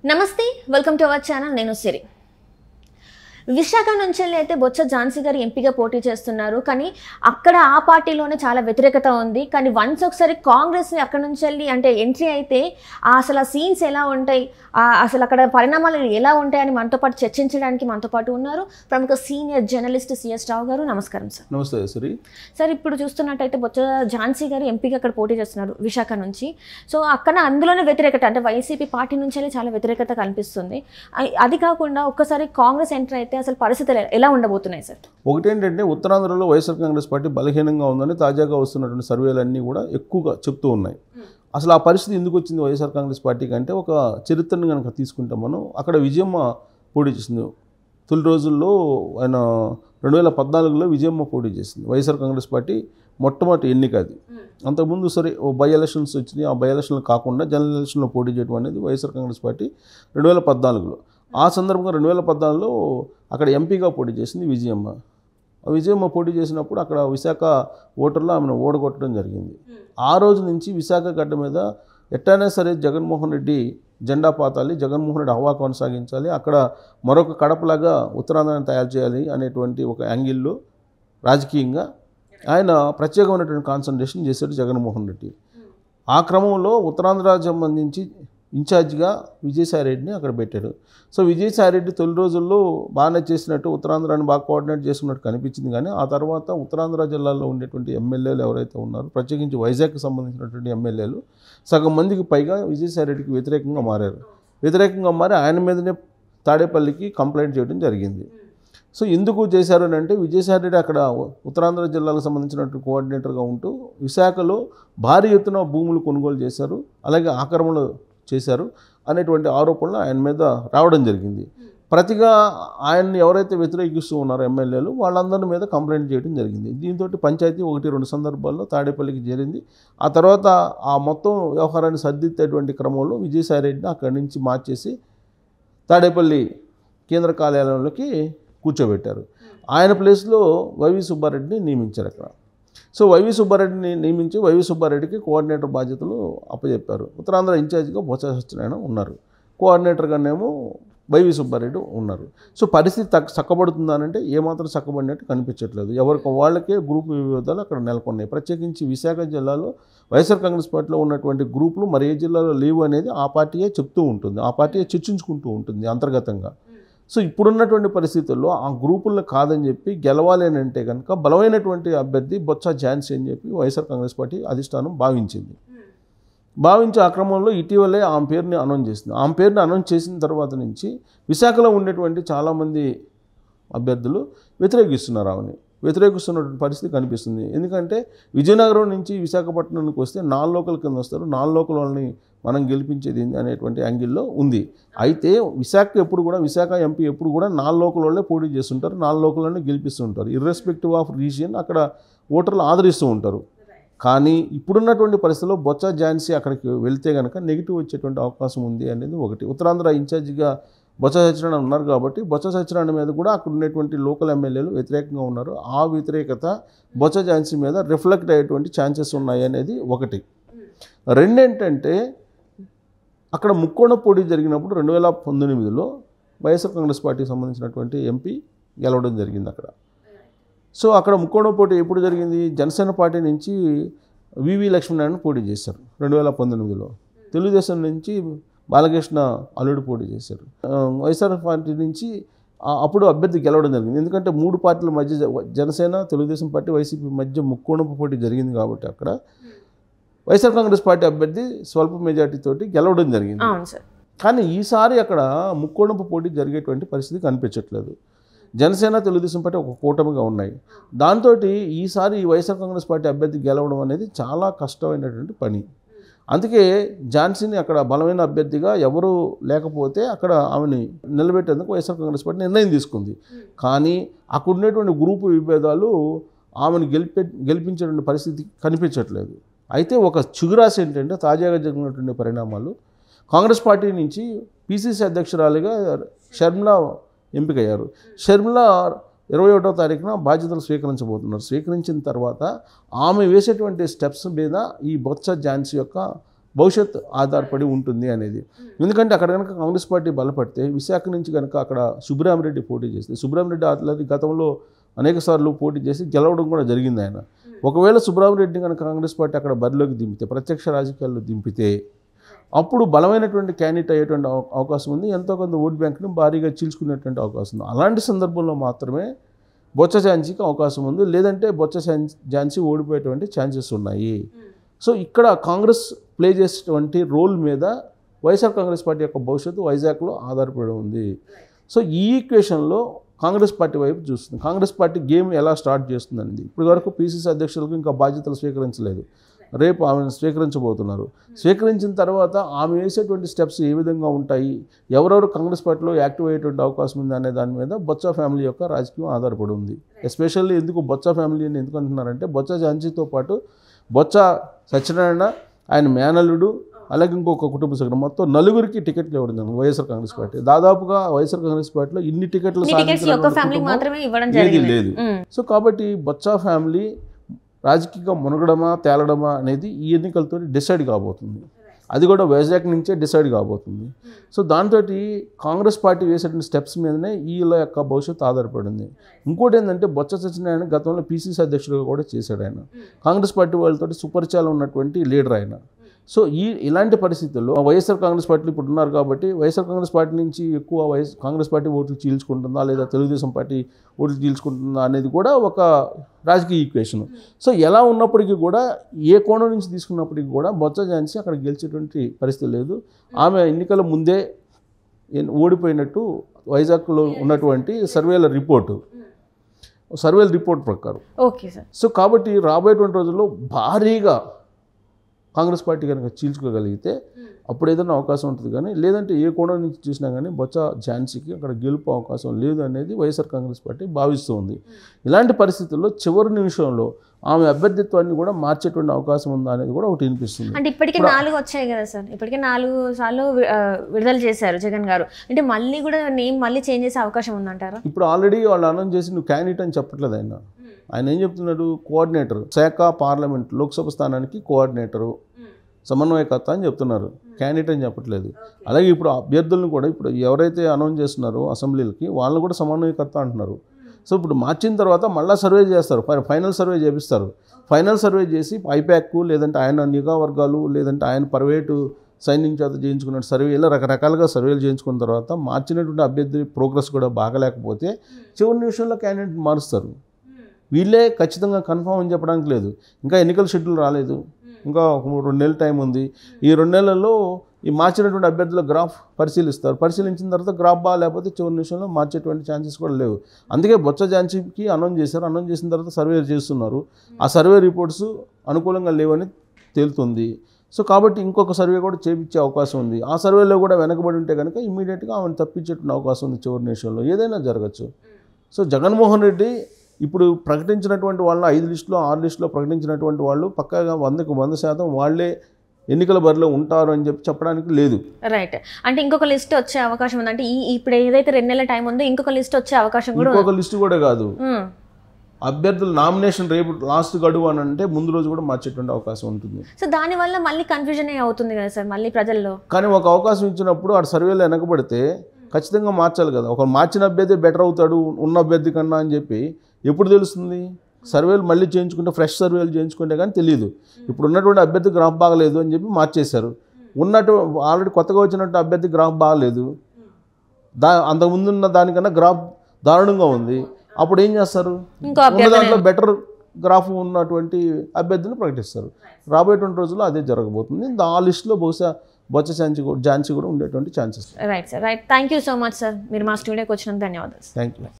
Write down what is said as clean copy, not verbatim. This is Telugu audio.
నమస్తే వెల్కమ్ టు అవర్ ఛానల్ నేను సిరి విశాఖ నుంచి అయితే బొత్స ఝాన్సీ గారు ఎంపీగా పోటీ చేస్తున్నారు కానీ అక్కడ ఆ పార్టీలోనే చాలా వ్యతిరేకత ఉంది కానీ వన్స్ ఒకసారి కాంగ్రెస్ అక్కడ నుంచి అంటే ఎంట్రీ అయితే అసలు ఆ సీన్స్ ఎలా ఉంటాయి అసలు అక్కడ పరిణామాలు ఎలా ఉంటాయని మనతో పాటు చర్చించడానికి మనతో పాటు ఉన్నారు ప్రముఖ సీనియర్ జర్నలిస్ట్ సిఎస్ రావు గారు. నమస్కారం సార్. నమస్తే సిరి. సార్ ఇప్పుడు చూస్తున్నట్టయితే బొత్స ఝాన్సీ గారు ఎంపీగా అక్కడ పోటీ చేస్తున్నారు విశాఖ నుంచి. సో అక్కడ అందులోనే వ్యతిరేకత అంటే వైసీపీ పార్టీ నుంచి చాలా వ్యతిరేకత కనిపిస్తుంది. అది కాకుండా ఒక్కసారి కాంగ్రెస్ ఎంటర్ అయితే అసలు పరిస్థితులు ఎలా ఉండబోతున్నాయి సార్? ఒకటేంటంటే ఉత్తరాంధ్రలో వైఎస్ఆర్ కాంగ్రెస్ పార్టీ బలహీనంగా ఉందని తాజాగా వస్తున్నటువంటి సర్వేలన్నీ కూడా ఎక్కువగా చెప్తూ ఉన్నాయి. అసలు ఆ పరిస్థితి ఎందుకు వచ్చింది వైఎస్ఆర్ కాంగ్రెస్ పార్టీకి అంటే ఒక చరిత్రను కనుక తీసుకుంటాం మనం. అక్కడ విజయమ్మ పోటీ చేసింది. తొలి రోజుల్లో ఆయన 2014లో విజయమ్మ పోటీ చేసింది. వైఎస్ఆర్ కాంగ్రెస్ పార్టీ మొట్టమొదటి ఎన్నిక అది. అంతకుముందు సరే బై ఎలక్షన్స్ వచ్చినాయి. ఆ బై ఎలక్షన్లు కాకుండా జనరల్ ఎలక్షన్లో పోటీ చేయడం అనేది వైఎస్ఆర్ కాంగ్రెస్ పార్టీ 2014లో. ఆ సందర్భంగా 2014లో అక్కడ ఎంపీగా పోటీ చేసింది విజయమ్మ. విజయమ్మ పోటీ చేసినప్పుడు అక్కడ విశాఖ ఓటర్లు ఆమెను ఓడగొట్టడం జరిగింది. ఆ రోజు నుంచి విశాఖ గడ్డ మీద ఎట్టైనా సరే జగన్మోహన్ రెడ్డి జెండా పాతాలి, జగన్మోహన్ రెడ్డి హవా కొనసాగించాలి, అక్కడ మరొక కడపలాగా ఉత్తరాంధ్రాన్ని తయారు చేయాలి అనేటువంటి ఒక యాంగిల్లో రాజకీయంగా ఆయన ప్రత్యేకమైనటువంటి కాన్సన్ట్రేషన్ చేశాడు జగన్మోహన్ రెడ్డి. ఆ క్రమంలో ఉత్తరాంధ్ర సంబంధించి ఇన్ఛార్జిగా విజయసాయిరెడ్డిని అక్కడ పెట్టాడు. సో విజయసాయిరెడ్డి తొలి రోజుల్లో బాగానే చేసినట్టు ఉత్తరాంధ్రాన్ని బాగా కోఆర్డినేట్ చేస్తున్నట్టు కనిపించింది. కానీ ఆ తర్వాత ఉత్తరాంధ్ర జిల్లాలో ఉండేటువంటి ఎమ్మెల్యేలు ఎవరైతే ఉన్నారో, ప్రత్యేకించి వైజాగ్కి సంబంధించినటువంటి ఎమ్మెల్యేలు సగం మందికి పైగా విజయసాయిరెడ్డికి వ్యతిరేకంగా మారారు. వ్యతిరేకంగా మారి ఆయన మీదనే తాడేపల్లికి కంప్లైంట్ చేయడం జరిగింది. సో ఎందుకు చేశారు అని అంటే విజయసాయిరెడ్డి అక్కడ ఉత్తరాంధ్ర జిల్లాలకు సంబంధించినటువంటి కోఆర్డినేటర్గా ఉంటూ విశాఖలో భారీ ఎత్తున భూములు కొనుగోలు చేశారు, అలాగే ఆక్రమణలు చేశారు అనేటువంటి ఆరోపణలు ఆయన మీద రావడం జరిగింది. ప్రతిగా ఆయన్ని ఎవరైతే వ్యతిరేకిస్తూ ఉన్నారో ఎమ్మెల్యేలు వాళ్ళందరి మీద కంప్లైంట్ చేయడం జరిగింది. దీంతో పంచాయతీ 1-2 సందర్భాల్లో తాడేపల్లికి చేరింది. ఆ తర్వాత ఆ మొత్తం వ్యవహారాన్ని సర్దిద్దేటువంటి క్రమంలో విజయసాయిరెడ్డిని అక్కడి నుంచి మార్చేసి తాడేపల్లి కేంద్ర కార్యాలయంలోకి కూర్చోబెట్టారు. ఆయన ప్లేస్లో వైవి సుబ్బారెడ్డిని నియమించారు అక్కడ. సో వైవి సుబ్బారెడ్డిని నియమించి వైవి సుబ్బారెడ్డికి కోఆర్డినేటర్ బాధ్యతలు అప్పచెప్పారు. ఉత్తరాంధ్ర ఇన్ఛార్జిగా బొత్స సత్యనారాయణ ఉన్నారు, కోఆర్డినేటర్గానేమో వైవి సుబ్బారెడ్డి ఉన్నారు. సో పరిస్థితి చక్కబడుతుందనంటే ఏమాత్రం చక్కబడినట్టు కనిపించట్లేదు. ఎవరికి వాళ్ళకే గ్రూప్ విభేదాలు అక్కడ నెలకొన్నాయి. ప్రత్యేకించి విశాఖ జిల్లాలో వైఎస్ఆర్ కాంగ్రెస్ పార్టీలో ఉన్నటువంటి గ్రూపులు మరి ఏ జిల్లాలో లేవు అనేది ఆ పార్టీయే చెప్తూ ఉంటుంది, ఆ పార్టీయే చర్చించుకుంటూ ఉంటుంది అంతర్గతంగా. సో ఇప్పుడున్నటువంటి పరిస్థితుల్లో ఆ గ్రూపుల్లో కాదని చెప్పి గెలవాలి అని అంటే కనుక బలమైనటువంటి అభ్యర్థి బొత్స ఝాన్సీ అని చెప్పి వైఎస్ఆర్ కాంగ్రెస్ పార్టీ అధిష్టానం భావించి ఆ క్రమంలో ఇటీవలే ఆమె పేరుని అనౌన్స్ చేసింది. ఆమె పేరుని అనౌన్స్ చేసిన తర్వాత నుంచి విశాఖలో ఉండేటువంటి చాలామంది అభ్యర్థులు వ్యతిరేకిస్తున్నటువంటి పరిస్థితి కనిపిస్తుంది. ఎందుకంటే విజయనగరం నుంచి విశాఖపట్నానికి వస్తే 4 లోకల్ కింద వస్తారు, 4 లోకల్ వాళ్ళని మనం గెలిపించేది అనేటువంటి యాంగిల్లో ఉంది. అయితే విశాఖ ఎంపీ ఎప్పుడు కూడా 4 లోకల్ వాళ్ళే పోటీ చేస్తుంటారు, 4 లోకల్ వాళ్ళని గెలిపిస్తుంటారు. ఇర్రెస్పెక్టివ్ ఆఫ్ రీజియన్ అక్కడ ఓటర్లు ఆదరిస్తూ ఉంటారు. కానీ ఇప్పుడున్నటువంటి పరిస్థితుల్లో బొత్స ఝాన్సీ అక్కడికి వెళ్తే కనుక నెగిటివ్ వచ్చేటువంటి అవకాశం ఉంది అనేది ఒకటి. ఉత్తరాంధ్ర ఇన్ఛార్జిగా బొత్స సత్యనారాయణ ఉన్నారు కాబట్టి బొత్స సత్యనారాయణ మీద కూడా అక్కడ ఉన్నటువంటి లోకల్ ఎమ్మెల్యేలు వ్యతిరేకంగా ఉన్నారు. ఆ వ్యతిరేకత బొత్స ఝాన్సీ మీద రిఫ్లెక్ట్ అయ్యేటువంటి ఛాన్సెస్ ఉన్నాయి అనేది ఒకటి. రెండేంటంటే అక్కడ ముక్కోణ పోటీ జరిగినప్పుడు 2019లో వైఎస్ఆర్ కాంగ్రెస్ పార్టీకి సంబంధించినటువంటి ఎంపీ గెలవడం జరిగింది అక్కడ. సో అక్కడ ముక్కోణ పోటీ ఎప్పుడు జరిగింది? జనసేన పార్టీ నుంచి వివి లక్ష్మీనారాయణ పోటీ చేశారు 2019లో. తెలుగుదేశం నుంచి బాలకృష్ణ అల్లుడు పోటీ చేశారు. వైఎస్ఆర్ పార్టీ నుంచి అప్పుడు అభ్యర్థి గెలవడం జరిగింది. ఎందుకంటే 3 పార్టీల మధ్య జనసేన, తెలుగుదేశం పార్టీ, వైసీపీ మధ్య ముక్కోణపు పోటీ జరిగింది కాబట్టి అక్కడ వైఎస్ఆర్ కాంగ్రెస్ పార్టీ అభ్యర్థి స్వల్ప మెజార్టీ తోటి గెలవడం జరిగింది. కానీ ఈసారి అక్కడ ముక్కోణపు పోటీ జరిగేటువంటి పరిస్థితి కనిపించట్లేదు. జనసేన, తెలుగుదేశం పార్టీ ఒక కూటమిగా ఉన్నాయి. దాంతో ఈసారి వైఎస్ఆర్ కాంగ్రెస్ పార్టీ అభ్యర్థి గెలవడం అనేది చాలా కష్టమైనటువంటి పని. అందుకే ఝాన్సీని అక్కడ బలమైన అభ్యర్థిగా ఎవరు లేకపోతే అక్కడ ఆమెని నిలబెట్టేందుకు వైఎస్ఆర్ కాంగ్రెస్ పార్టీ నిర్ణయం తీసుకుంది. కానీ అక్కడ ఉండేటువంటి గ్రూపు విభేదాలు ఆమెను గెలిపించేటువంటి పరిస్థితి కనిపించట్లేదు. అయితే ఒక చిగురాశ ఏంటంటే తాజాగా జరిగినటువంటి పరిణామాలు, కాంగ్రెస్ పార్టీ నుంచి పిసిసి అధ్యక్షురాలిగా షర్మిల ఎంపికయ్యారు. షర్మిల 21వ తారీఖున బాధ్యతలు స్వీకరించబోతున్నారు. స్వీకరించిన తర్వాత ఆమె వేసేటువంటి స్టెప్స్ మీద ఈ బొత్స ఝాన్సీ యొక్క భవిష్యత్ ఆధారపడి ఉంటుంది అనేది. ఎందుకంటే అక్కడ కనుక కాంగ్రెస్ పార్టీ బలపడితే విశాఖ నుంచి కనుక అక్కడ సుబ్రహ్మరెడ్డి పోటీ చేస్తే, సుబ్రహ్మరెడ్డి ఆల్రెడీ గతంలో అనేక సార్లు పోటీ చేసి గెలవడం కూడా జరిగింది ఆయన. ఒకవేళ సుబ్రహ్మరెడ్డిని కనుక కాంగ్రెస్ పార్టీ అక్కడ బరిలోకి దింపితే, ప్రత్యక్ష రాజకీయాల్లో దింపితే, అప్పుడు బలమైనటువంటి క్యాండిడేట్ అయ్యేటువంటి అవకాశం ఉంది. ఎంతో కొంత ఓట్ బ్యాంక్ని భారీగా చీల్చుకునేటువంటి అవకాశం ఉంది. అలాంటి సందర్భంలో మాత్రమే బొత్స ఝాన్సీకి అవకాశం ఉంది, లేదంటే బొత్స ఝాన్సీ ఓడిపోయేటువంటి ఛాన్సెస్ ఉన్నాయి. సో ఇక్కడ కాంగ్రెస్ ప్లే చేసేటువంటి రోల్ మీద వైఎస్ఆర్ కాంగ్రెస్ పార్టీ యొక్క భవిష్యత్తు వైజాగ్లో ఆధారపడి ఉంది. సో ఈ ఈక్వేషన్లో కాంగ్రెస్ పార్టీ వైపు చూస్తుంది. కాంగ్రెస్ పార్టీ గేమ్ ఎలా స్టార్ట్ చేస్తుందండి. ఇప్పటి వరకు పీసీసీ అధ్యక్షులకు ఇంకా బాధ్యతలు స్వీకరించలేదు. రేపు ఆమెను స్వీకరించబోతున్నారు. స్వీకరించిన తర్వాత ఆమె వేసేటువంటి స్టెప్స్ ఏ విధంగా ఉంటాయి, ఎవరెవరు కాంగ్రెస్ పార్టీలో యాక్టివ్ అయ్యేటువంటి అవకాశం ఉంది అనే దాని మీద బొత్స ఫ్యామిలీ యొక్క రాజకీయం ఆధారపడి ఉంది. ఎస్పెషల్లీ ఎందుకు బొత్స ఫ్యామిలీ అని ఎందుకు అంటున్నారంటే, బొత్స ఝాన్సీతో పాటు బొత్స సత్యనారాయణ, ఆయన మేనల్లుడు, అలాగే ఇంకొక కుటుంబ సభ్యులు, మొత్తం నలుగురికి టికెట్లు ఇవ్వడం జరిగింది వైఎస్ఆర్ కాంగ్రెస్ పార్టీ. దాదాపుగా వైఎస్ఆర్ కాంగ్రెస్ పార్టీలో ఇన్ని టికెట్లు ఏది లేదు. సో కాబట్టి బొత్స ఫ్యామిలీ రాజకీయంగా మునగడమా తేలడమా అనేది ఈ ఎన్నికలతో డిసైడ్ కాబోతుంది. అది కూడా వైజాగ్ నుంచే డిసైడ్ కాబోతుంది. సో దాంతో కాంగ్రెస్ పార్టీ వేసేటువంటి స్టెప్స్ మీదనే వీళ్ళ యొక్క భవిష్యత్తు ఆధారపడింది. ఇంకోటి ఏంటంటే, బొత్స సత్యనారాయణ గతంలో పీసీసీ అధ్యక్షుడిగా కూడా చేశాడు. ఆయన కాంగ్రెస్ పార్టీ వాళ్ళతో సుపరిచయాలు ఉన్నటువంటి లీడర్ ఆయన. సో ఇలాంటి పరిస్థితుల్లో వైఎస్ఆర్ కాంగ్రెస్ పార్టీలు ఇప్పుడు ఉన్నారు కాబట్టి, వైఎస్ఆర్ కాంగ్రెస్ పార్టీ నుంచి ఎక్కువ కాంగ్రెస్ పార్టీ ఓట్లు చీల్చుకుంటుందా లేదా తెలుగుదేశం పార్టీ ఓట్లు చీల్చుకుంటుందా అనేది కూడా ఒక రాజకీయ ఈక్వేషన్. సో ఎలా ఉన్నప్పటికీ కూడా, ఏ కోణం నుంచి తీసుకున్నప్పటికీ కూడా బొత్స ఝాన్సీ అక్కడ గెలిచేటువంటి పరిస్థితి లేదు. ఆమె ఎన్నికల ముందే ఓడిపోయినట్టు వైజాగ్లో ఉన్నటువంటి సర్వేల రిపోర్ట్ ప్రకారం. Okay sir. సో కాబట్టి రాబోయేటువంటి రోజుల్లో భారీగా కాంగ్రెస్ పార్టీ కనుక చీల్చుకోగలిగితే అప్పుడు ఏదైనా అవకాశం ఉంటుంది. కానీ లేదంటే ఏ కోణం నుంచి చూసినా కానీ బొత్స ఝాన్సీకి అక్కడ గెలుపు అవకాశం లేదు అనేది వైఎస్ఆర్ కాంగ్రెస్ పార్టీ భావిస్తూ ఉంది. ఇలాంటి పరిస్థితుల్లో చివరి నిమిషంలో ఆమె అభ్యర్థిత్వాన్ని కూడా మార్చేటువంటి అవకాశం ఉందా అనేది కూడా ఒకటి వినిపిస్తుంది. అంటే ఇప్పటికే 4 వచ్చాయి కదా సార్, ఇప్పటికే 4 సార్లు విడుదల చేశారు జగన్ గారు. అంటే మళ్ళీ కూడా నేమ్ మళ్ళీ చేంజ్ చేసే అవకాశం ఉందంటారా? ఇప్పుడు ఆల్రెడీ వాళ్ళు అనౌన్స్ చేసి నువ్వు క్యాండిడేట్ అని చెప్పట్లేదు. ఆయన ఏం చెప్తున్నాడు, కోఆర్డినేటర్, శాఖ పార్లమెంట్ లోక్సభ స్థానానికి కోఆర్డినేటరు, సమన్వయకర్త అని చెప్తున్నారు, క్యాండిడేట్ అని చెప్పట్లేదు. అలాగే ఇప్పుడు అభ్యర్థులను కూడా ఇప్పుడు ఎవరైతే అనౌన్స్ చేస్తున్నారో అసెంబ్లీలకి వాళ్ళని కూడా సమన్వయకర్త అంటున్నారు. సో ఇప్పుడు మార్చిన తర్వాత మళ్ళీ సర్వే చేస్తారు, ఫైనల్ సర్వే చేపిస్తారు. ఫైనల్ సర్వే చేసి ఐప్యాక్ లేదంటే ఆయన నిఘా వర్గాలు లేదంటే ఆయన ప్రైవేటు సైన్యం చేత చేయించుకున్న సర్వే, ఇలా రకరకాలుగా సర్వేలు చేయించుకున్న తర్వాత మార్చినటువంటి అభ్యర్థి ప్రోగ్రెస్ కూడా బాగలేకపోతే చివరి నిమిషంలో క్యాండిడేట్ మారుస్తారు. వీళ్ళే ఖచ్చితంగా కన్ఫర్మ్ అని చెప్పడానికి లేదు. ఇంకా ఎన్నికల షెడ్యూల్ రాలేదు, ఇంకా 2 నెలల టైం ఉంది. ఈ 2 నెలల్లో ఈ మార్చినటువంటి అభ్యర్థుల గ్రాఫ్ పరిశీలిస్తారు. పరిశీలించిన తర్వాత గ్రాఫ్ బాగాలేకపోతే చివరి నిమిషంలో మార్చేటువంటి ఛాన్సెస్ కూడా లేవు. అందుకే బొత్స ఝాన్సీకి అనౌన్స్ చేశారు. అనౌన్స్ చేసిన తర్వాత సర్వే చేస్తున్నారు. ఆ సర్వే రిపోర్ట్స్ అనుకూలంగా లేవని తేలుతుంది. సో కాబట్టి ఇంకొక సర్వే కూడా చేయించే అవకాశం ఉంది. ఆ సర్వేలో కూడా వెనకబడి ఉంటే కనుక ఇమీడియట్గా ఆమెను తప్పించేటువంటి అవకాశం ఉంది. చివరి నిమిషంలో ఏదైనా జరగచ్చు. సో జగన్మోహన్ రెడ్డి ఇప్పుడు ప్రకటించినటువంటి వాళ్ళు 5 లిస్టులో 6 లిస్టులో ప్రకటించినటువంటి వాళ్ళు పక్కాగా 100% వాళ్ళే ఎన్నికల బరిలో ఉంటారు అని చెప్పడానికి లేదు. రైట్. అంటే ఇంకొక లిస్ట్ వచ్చే అవకాశం ఉంది. అంటే ఇప్పుడు ఏదైతే 2 నెలల టైం ఉందో ఇంకొక లిస్ట్ వచ్చే అవకాశం కూడా, ఇంకొక లిస్ట్ కూడా కాదు, అభ్యర్థుల నామినేషన్ రేపు లాస్ట్ గడువు అని అంటే ముందు రోజు కూడా మార్చేటువంటి అవకాశం ఉంటుంది. సో దానివల్ల మళ్ళీ కన్ఫ్యూజన్ అవుతుంది కదా సార్ మళ్ళీ ప్రజల్లో. కానీ ఒక అవకాశం ఇచ్చినప్పుడు ఆ సర్వేలో వెనకబడితే ఖచ్చితంగా మార్చాలి కదా. ఒక మార్చిన అభ్యర్థి బెటర్ అవుతాడు ఉన్న అభ్యర్థి కన్నా అని చెప్పి ఎప్పుడు తెలుస్తుంది? సర్వేలు మళ్ళీ చేయించుకుంటే, ఫ్రెష్ సర్వేలు చేయించుకుంటే కానీ తెలియదు. ఇప్పుడు ఉన్నటువంటి అభ్యర్థి గ్రాఫ్ బాగలేదు అని చెప్పి మార్చేశారు. ఆల్రెడీ కొత్తగా వచ్చినట్టు అభ్యర్థి గ్రాఫ్ బాగలేదు, అంతకుముందు ఉన్న దానికన్నా గ్రాఫ్ దారుణంగా ఉంది. అప్పుడు ఏం చేస్తారు? ఉన్న దాంట్లో బెటర్ గ్రాఫ్ ఉన్నటువంటి అభ్యర్థిని ప్రకటిస్తారు. రాబోయేటువంటి రోజుల్లో అదే జరగబోతుంది. ఆ లిస్టులో బహుశా బొత్స ఝాన్సీ కూడా ఉండేటువంటి chances. Right sir, right. Thank you so much sir, మీరు మా స్టూడియోకి వచ్చినందుకు ధన్యవాదాలు. Thank you.